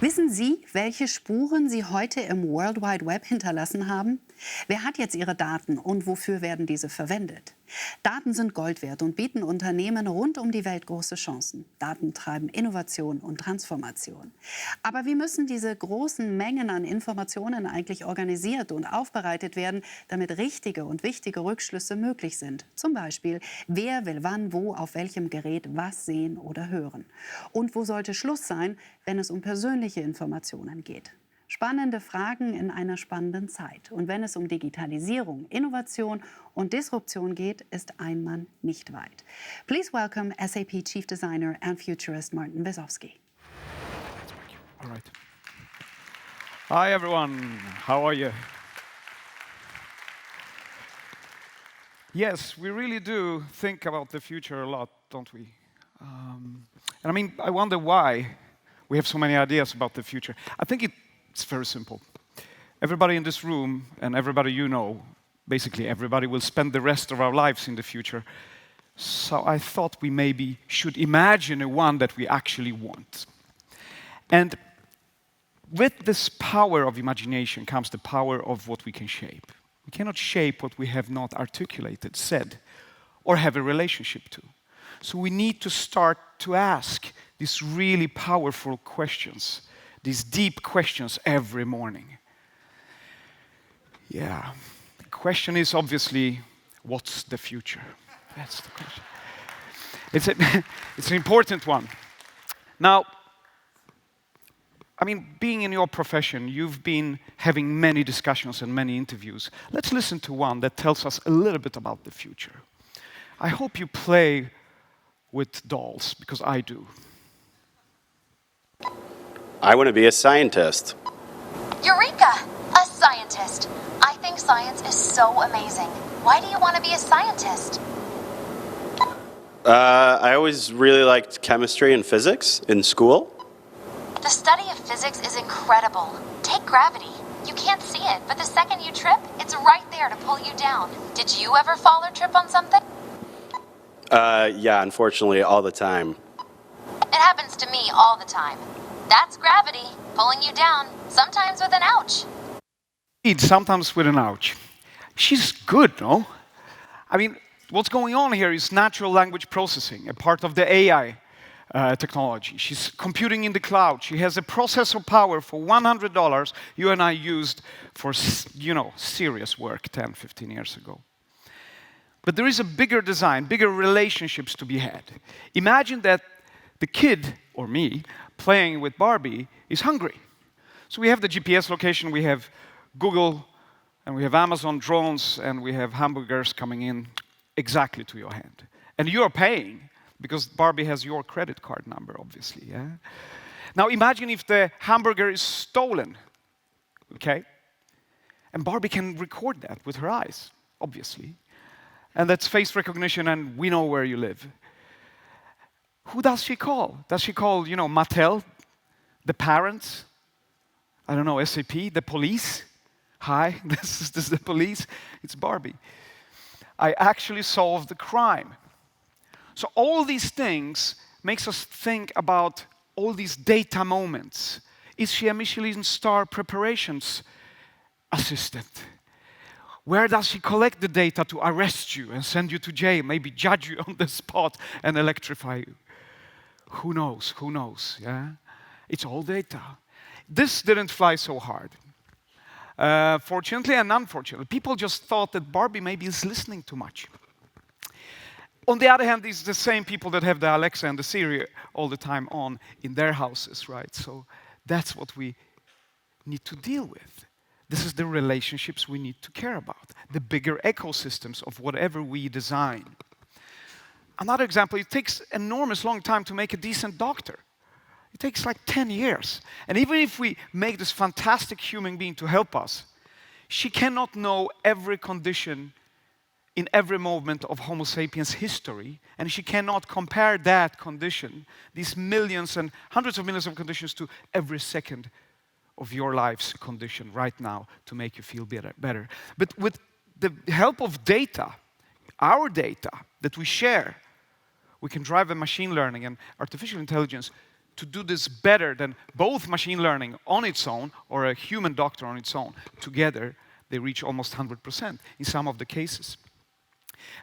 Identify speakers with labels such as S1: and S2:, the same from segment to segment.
S1: Wissen Sie, welche Spuren Sie heute im World Wide Web hinterlassen haben? Wer hat jetzt Ihre Daten und wofür werden diese verwendet? Daten sind Gold wert und bieten Unternehmen rund um die Welt große Chancen. Daten treiben Innovation und Transformation. Aber wie müssen diese großen Mengen an Informationen eigentlich organisiert und aufbereitet werden, damit richtige und wichtige Rückschlüsse möglich sind? Zum Beispiel, wer will wann, wo, auf welchem Gerät was sehen oder hören? Und wo sollte Schluss sein, wenn es um persönliche Informationen geht? Spannende Fragen in einer spannenden Zeit. Und wenn es um Digitalisierung, Innovation und Disruption geht, ist ein Mann nicht weit. Please welcome SAP Chief Designer and Futurist Martin Wezowski.
S2: All right. Hi everyone, how are you? Yes, we really do think about the future a lot, don't we? And I mean, I wonder why we have so many ideas about the future. I think it's very simple. Everybody in this room and everybody you know, basically everybody will spend the rest of our lives in the future. So I thought we maybe should imagine a one that we actually want. And with this power of imagination comes the power of what we can shape. We cannot shape what we have not articulated, said, or have a relationship to. So we need to start to ask these really powerful questions, these deep questions every morning. Yeah, the question is obviously, what's the future? That's the question. It's an important one. Now, I mean, being in your profession, you've been having many discussions and many interviews. Let's listen to one that tells us a little bit about the future. I hope you play with dolls, because I do.
S3: I want to be a scientist.
S4: Eureka! A scientist. I think science is so amazing. Why do you want to be a scientist?
S3: I always really liked chemistry and physics in school.
S4: The study of physics is incredible. Take gravity. You can't see it, but the second you trip, it's right there to pull you down. Did you ever fall or trip on something?
S3: Yeah, unfortunately, all the time.
S4: It happens to me all the time. That's gravity, pulling you down, sometimes with an ouch.
S2: Sometimes with an ouch. She's good, no? I mean, what's going on here is natural language processing, a part of the AI technology. She's computing in the cloud. She has a processor power for $100 you and I used for, serious work 10, 15 years ago. But there is a bigger design, bigger relationships to be had. Imagine that the kid, or me, playing with Barbie is hungry. So we have the GPS location, we have Google, and we have Amazon drones, and we have hamburgers coming in exactly to your hand. And you're paying, because Barbie has your credit card number, obviously. Yeah? Now imagine if the hamburger is stolen, okay? And Barbie can record that with her eyes, obviously. And that's face recognition, and we know where you live. Who does she call? Does she call, Mattel, the parents? I don't know, SAP, the police? Hi, this is the police. It's Barbie. I actually solved the crime. So all these things makes us think about all these data moments. Is she a Michelin star preparations assistant? Where does she collect the data to arrest you and send you to jail, maybe judge you on the spot and electrify you? Who knows, yeah? It's all data. This didn't fly so hard. Fortunately and unfortunately, people just thought that Barbie maybe is listening too much. On the other hand, these are the same people that have the Alexa and the Siri all the time on in their houses, right? So that's what we need to deal with. This is the relationships we need to care about, the bigger ecosystems of whatever we design. Another example, it takes enormous long time to make a decent doctor. It takes like 10 years. And even if we make this fantastic human being to help us, she cannot know every condition in every moment of Homo sapiens history, and she cannot compare that condition, these millions and hundreds of millions of conditions, to every second of your life's condition right now to make you feel better. But with the help of data, our data that we share, we can drive a machine learning and artificial intelligence to do this better than both machine learning on its own or a human doctor on its own. Together, they reach almost 100% in some of the cases.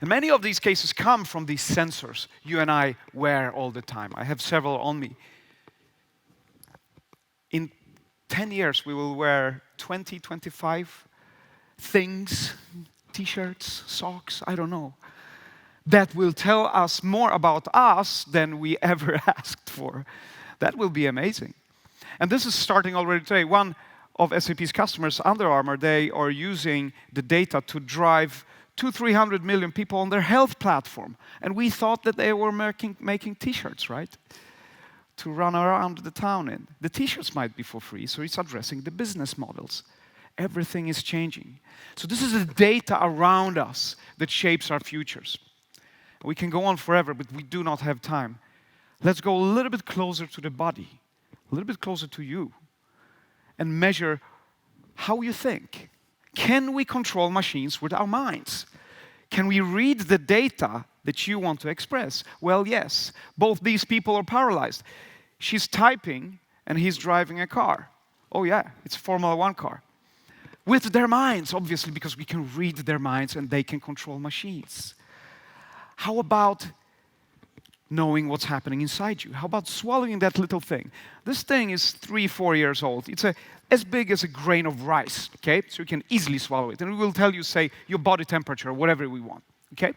S2: And many of these cases come from these sensors you and I wear all the time. I have several on me. In 10 years, we will wear 20, 25 things, t-shirts, socks, I don't know, that will tell us more about us than we ever asked for. That will be amazing. And this is starting already today. One of SAP's customers, Under Armour, they are using the data to drive 200-300 million people on their health platform. And we thought that they were making t-shirts, right? To run around the town in. The t-shirts might be for free, so it's addressing the business models. Everything is changing. So this is the data around us that shapes our futures. We can go on forever, but we do not have time. Let's go a little bit closer to the body, a little bit closer to you, and measure how you think. Can we control machines with our minds? Can we read the data that you want to express? Well, yes. Both these people are paralyzed. She's typing, and he's driving a car. Oh yeah, it's a Formula 1 car. With their minds, obviously, because we can read their minds and they can control machines. How about knowing what's happening inside you? How about swallowing that little thing? This thing is 3-4 years old. It's as big as a grain of rice, okay? So you can easily swallow it. And we will tell you, say, your body temperature, whatever we want, okay?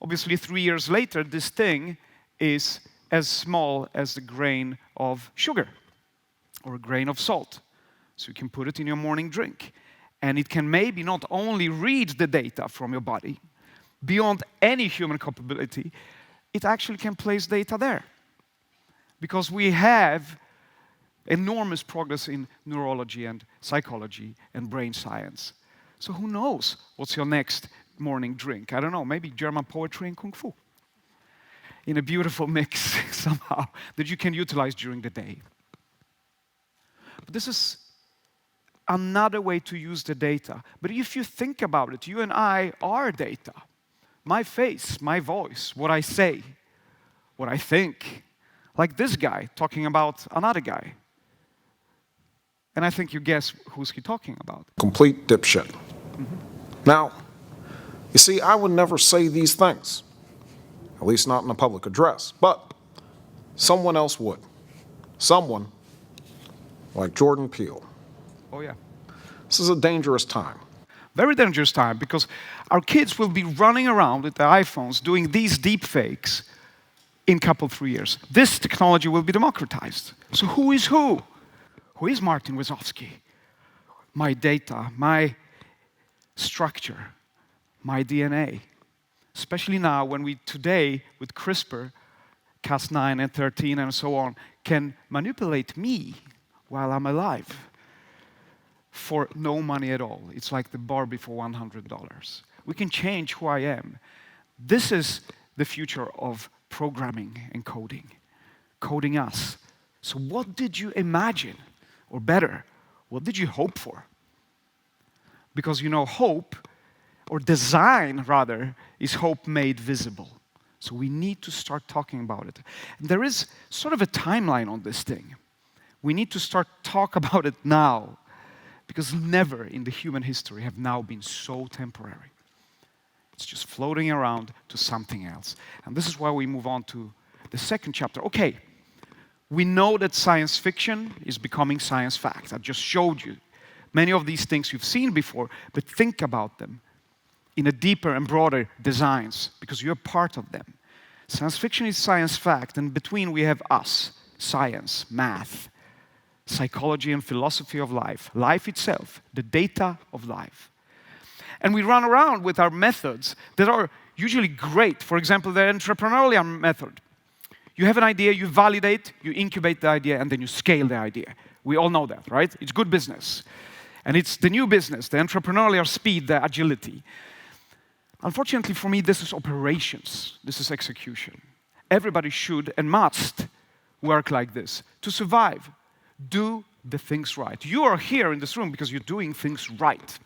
S2: Obviously, 3 years later, this thing is as small as the grain of sugar or a grain of salt. So you can put it in your morning drink. And it can maybe not only read the data from your body, beyond any human capability, it actually can place data there. Because we have enormous progress in neurology and psychology and brain science. So who knows what's your next morning drink? I don't know, maybe German poetry and Kung Fu. In a beautiful mix, somehow, that you can utilize during the day. But this is another way to use the data. But if you think about it, you and I are data. My face, my voice, what I say, what I think. Like this guy talking about another guy. And I think you guess who's he talking about.
S5: Complete dipshit. Mm-hmm. Now, you see, I would never say these things. At least not in a public address. But someone else would. Someone like Jordan Peele.
S2: Oh yeah.
S5: This is a dangerous time.
S2: Very dangerous time, because our kids will be running around with their iPhones doing these deep fakes in a couple, 3 years. This technology will be democratized. So who is who? Who is Martin Wezowski? My data, my structure, my DNA. Especially now when we today, with CRISPR, Cas9 and 13 and so on, can manipulate me while I'm alive. For no money at all. It's like the Barbie for $100. We can change who I am. This is the future of programming and coding. Coding us. So what did you imagine? Or better, what did you hope for? Because you know, hope, or design rather, is hope made visible. So we need to start talking about it. And there is sort of a timeline on this thing. We need to start talk about it now. Because never in the human history have now been so temporary. It's just floating around to something else. And this is why we move on to the second chapter. Okay, we know that science fiction is becoming science fact. I just showed you many of these things you've seen before, but think about them in a deeper and broader designs, because you're part of them. Science fiction is science fact, and between we have us, science, math, psychology and philosophy of life, life itself, the data of life. And we run around with our methods that are usually great. For example, the entrepreneurial method. You have an idea, you validate, you incubate the idea, and then you scale the idea. We all know that, right? It's good business. And it's the new business, the entrepreneurial speed, the agility. Unfortunately for me, this is operations. This is execution. Everybody should and must work like this to survive. Do the things right. You are here in this room because you're doing things right.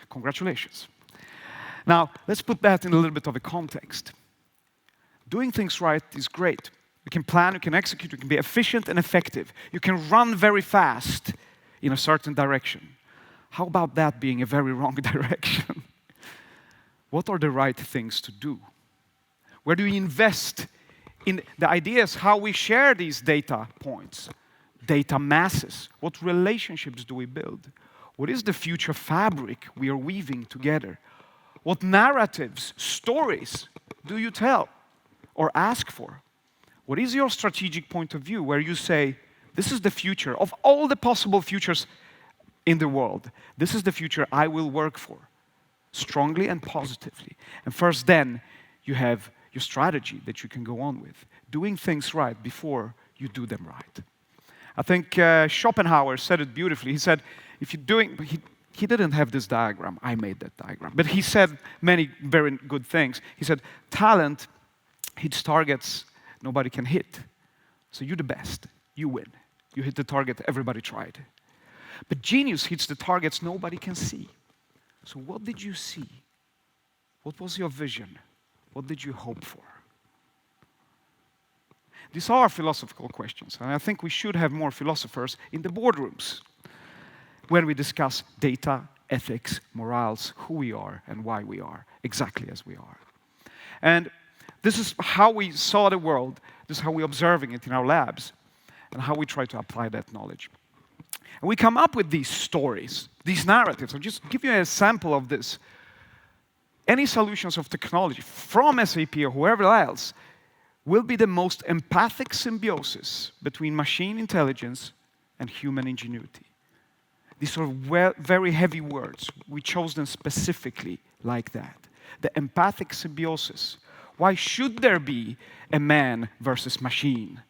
S2: Congratulations. Now, let's put that in a little bit of a context. Doing things right is great. You can plan, you can execute, you can be efficient and effective. You can run very fast in a certain direction. How about that being a very wrong direction? What are the right things to do? Where do we invest in the ideas, how we share these data points, data masses? What relationships do we build? What is the future fabric we are weaving together? What narratives, stories do you tell or ask for? What is your strategic point of view where you say, this is the future of all the possible futures in the world. This is the future I will work for, strongly and positively. And first then, you have your strategy that you can go on with, doing things right before you do them right. I think Schopenhauer said it beautifully. He said, if you're doing, he didn't have this diagram, I made that diagram, but he said many very good things. He said, talent hits targets nobody can hit. So you're the best, you win. You hit the target everybody tried. But genius hits the targets nobody can see. So what did you see? What was your vision? What did you hope for? These are philosophical questions, and I think we should have more philosophers in the boardrooms when we discuss data, ethics, morals, who we are and why we are exactly as we are. And this is how we saw the world, this is how we're observing it in our labs, and how we try to apply that knowledge. And we come up with these stories, these narratives. I'll just give you an example of this. Any solutions of technology from SAP or whoever else will be the most empathic symbiosis between machine intelligence and human ingenuity. These are very heavy words. We chose them specifically like that. The empathic symbiosis. Why should there be a man versus machine?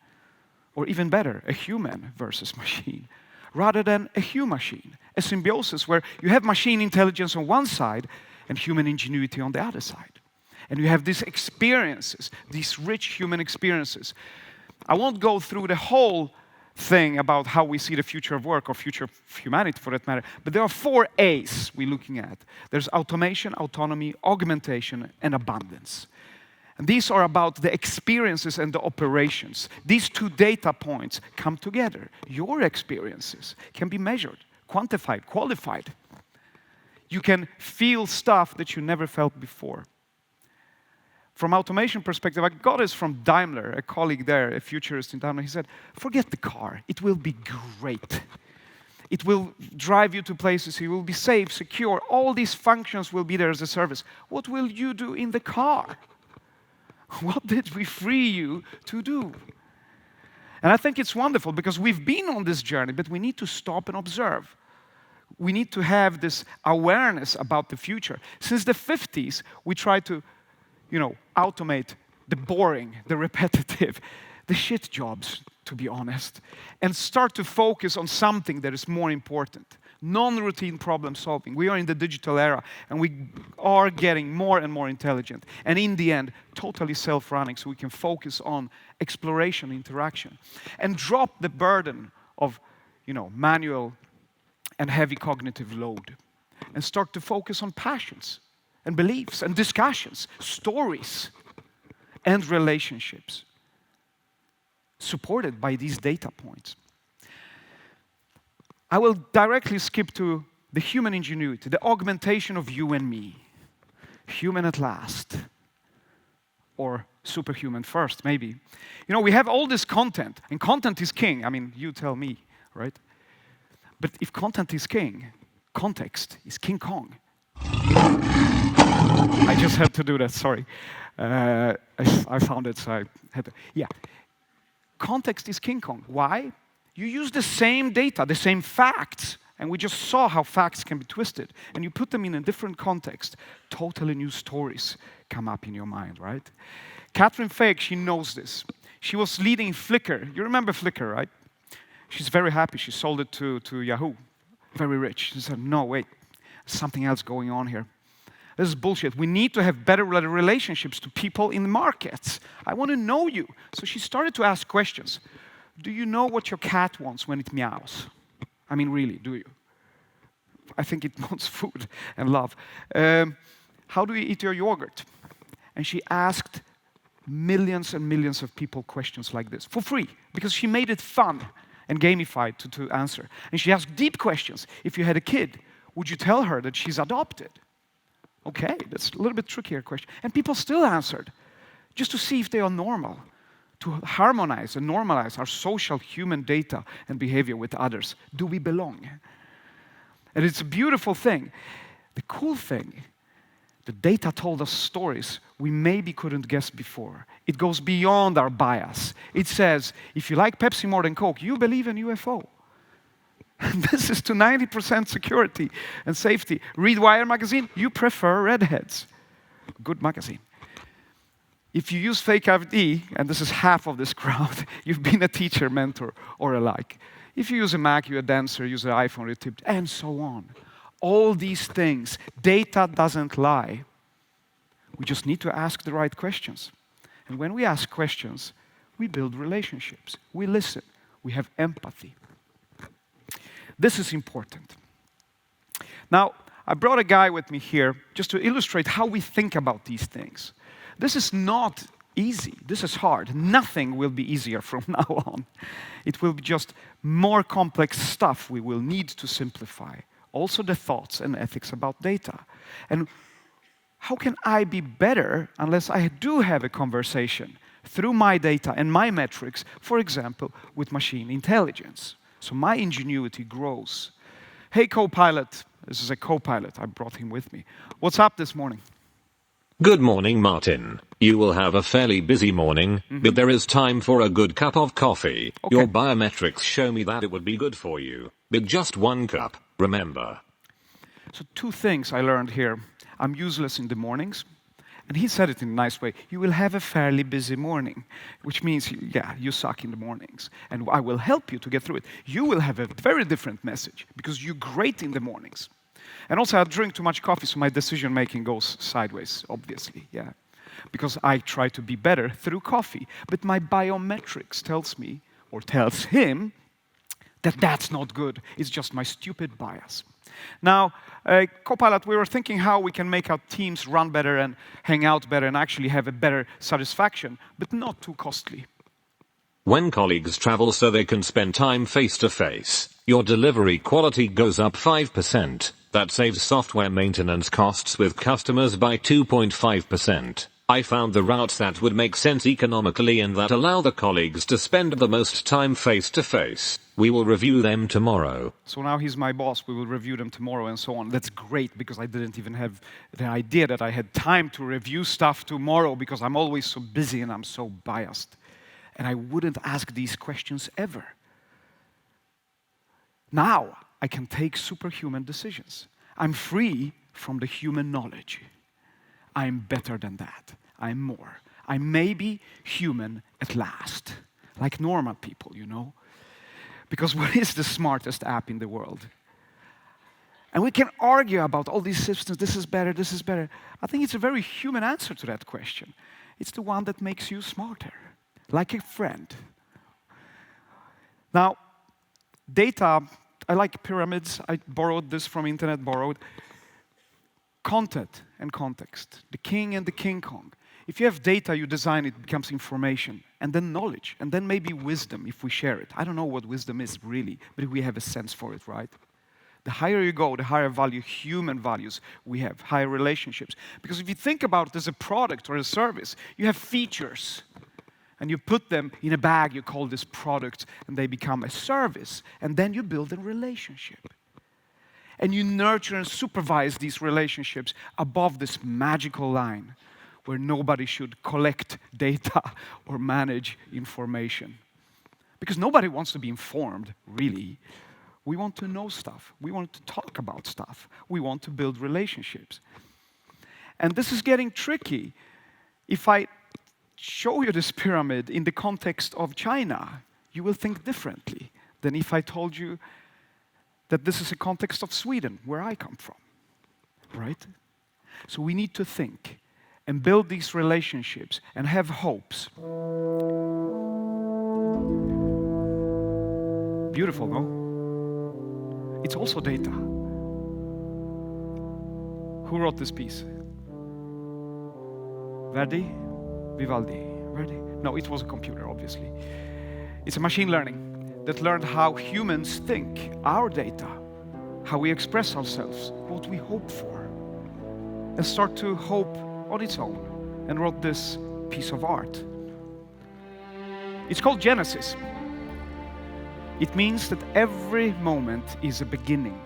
S2: Or even better, a human versus machine, rather than a human-machine, a symbiosis where you have machine intelligence on one side and human ingenuity on the other side. And you have these experiences, these rich human experiences. I won't go through the whole thing about how we see the future of work or future of humanity for that matter, but there are 4 A's we're looking at. There's automation, autonomy, augmentation, and abundance. And these are about the experiences and the operations. These 2 data points come together. Your experiences can be measured, quantified, qualified. You can feel stuff that you never felt before. From automation perspective, I got this from Daimler, a colleague there, a futurist in Daimler. He said, forget the car, it will be great. It will drive you to places, you will be safe, secure, all these functions will be there as a service. What will you do in the car? What did we free you to do? And I think it's wonderful because we've been on this journey, but we need to stop and observe. We need to have this awareness about the future. Since the 50s, we tried to, automate the boring, the repetitive, the shit jobs, to be honest, and start to focus on something that is more important. Non-routine problem solving. We are in the digital era, and we are getting more and more intelligent. And in the end, totally self-running, so we can focus on exploration, interaction, and drop the burden of, manual and heavy cognitive load, and start to focus on passions, and beliefs, and discussions, stories, and relationships, supported by these data points. I will directly skip to the human ingenuity, the augmentation of you and me. Human at last. Or superhuman first, maybe. We have all this content, and content is king. I mean, you tell me, right? But if content is king, context is King Kong. I just had to do that, sorry. I found it, so I had to. Yeah. Context is King Kong. Why? You use the same data, the same facts, and we just saw how facts can be twisted, and you put them in a different context. Totally new stories come up in your mind, right? Catherine Fake, she knows this. She was leading Flickr. You remember Flickr, right? She's very happy. She sold it to Yahoo. Very rich. She said, no, wait, there's something else going on here. This is bullshit. We need to have better relationships to people in the markets. I want to know you. So she started to ask questions. Do you know what your cat wants when it meows? I mean, really, do you? I think it wants food and love. How do you eat your yogurt? And she asked millions and millions of people questions like this for free, because she made it fun and gamified to answer. And she asked deep questions. If you had a kid, would you tell her that she's adopted? Okay, that's a little bit trickier question. And people still answered, just to see if they are normal, to harmonize and normalize our social human data and behavior with others. Do we belong? And it's a beautiful thing. The cool thing, the data told us stories we maybe couldn't guess before. It goes beyond our bias. It says, if you like Pepsi more than Coke, you believe in UFO. This is to 90% security and safety. Read Wire magazine, you prefer redheads. Good magazine. If you use fake ID, and this is half of this crowd, you've been a teacher, mentor, or alike. If you use a Mac, you're a dancer, use an iPhone, you're tipped, and so on. All these things, data doesn't lie. We just need to ask the right questions. And when we ask questions, we build relationships. We listen. We have empathy. This is important. Now, I brought a guy with me here just to illustrate how we think about these things. This is not easy. This is hard. Nothing will be easier from now on. It will be just more complex stuff we will need to simplify. Also the thoughts and ethics about data. And how can I be better unless I do have a conversation through my data and my metrics, for example, with machine intelligence? So my ingenuity grows. Hey, co-pilot. This is a co-pilot. I brought him with me. What's up this morning?
S6: Good morning, Martin. You will have a fairly busy morning, but there is time for a good cup of coffee.
S2: Okay.
S6: Your biometrics show me that it would be good for you. But just one cup, remember.
S2: So 2 things I learned here. I'm useless in the mornings. And he said it in a nice way. You will have a fairly busy morning, which means, yeah, you suck in the mornings. And I will help you to get through it. You will have a very different message because you're great in the mornings. And also, I drink too much coffee, so my decision-making goes sideways, obviously, yeah. Because I try to be better through coffee. But my biometrics tells me, or tells him, that that's not good. It's just my stupid bias. Now, Copilot, we were thinking how we can make our teams run better and hang out better and actually have a better satisfaction, but not too costly.
S6: When colleagues travel so they can spend time face-to-face, your delivery quality goes up 5%. That saves software maintenance costs with customers by 2.5%. I found the routes that would make sense economically and that allow the colleagues to spend the most time face-to-face. We will review them tomorrow.
S2: So now he's my boss. We will review them tomorrow and so on. That's great because I didn't even have the idea that I had time to review stuff tomorrow because I'm always so busy and I'm so biased. And I wouldn't ask these questions ever. Now I can take superhuman decisions. I'm free from the human knowledge. I'm better than that. I'm more. I may be human at last, like normal people, you know. Because what is the smartest app in the world? And we can argue about all these systems, this is better, this is better. I think it's a very human answer to that question. It's the one that makes you smarter, like a friend. Now, data, I like pyramids. I borrowed this from Internet Borrowed. Content and context, the king and the King Kong. If you have data, you design it, becomes information, and then knowledge, and then maybe wisdom if we share it. I don't know what wisdom is really, but we have a sense for it, right? The higher you go, the higher value human values we have, higher relationships. Because if you think about it as a product or a service, you have features, and you put them in a bag, you call this product, and they become a service, and then you build a relationship. And you nurture and supervise these relationships above this magical line where nobody should collect data or manage information. Because nobody wants to be informed, really. We want to know stuff. We want to talk about stuff. We want to build relationships. And this is getting tricky. If I show you this pyramid in the context of China, you will think differently than if I told you that this is a context of Sweden, where I come from, right? So we need to think and build these relationships and have hopes. Beautiful, no? It's also data. Who wrote this piece? Verdi? Vivaldi. Ready? No, it was a computer, obviously. It's a machine learning that learned how humans think, our data, how we express ourselves, what we hope for, and start to hope on its own, and wrote this piece of art. It's called Genesis. It means that every moment is a beginning.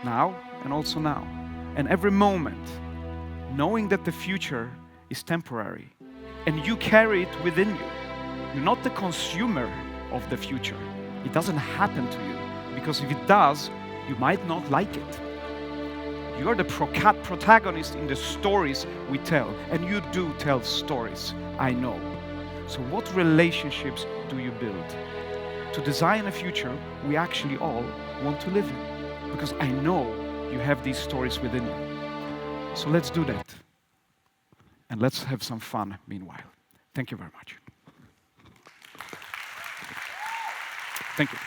S2: Now and also now. And every moment, knowing that the future is temporary, and you carry it within you. You're not the consumer of the future. It doesn't happen to you, because if it does, you might not like it. You are the protagonist in the stories we tell, and you do tell stories, I know. So what relationships do you build to design a future we actually all want to live in? Because I know you have these stories within you. So let's do that. And let's have some fun meanwhile. Thank you very much. Thank you.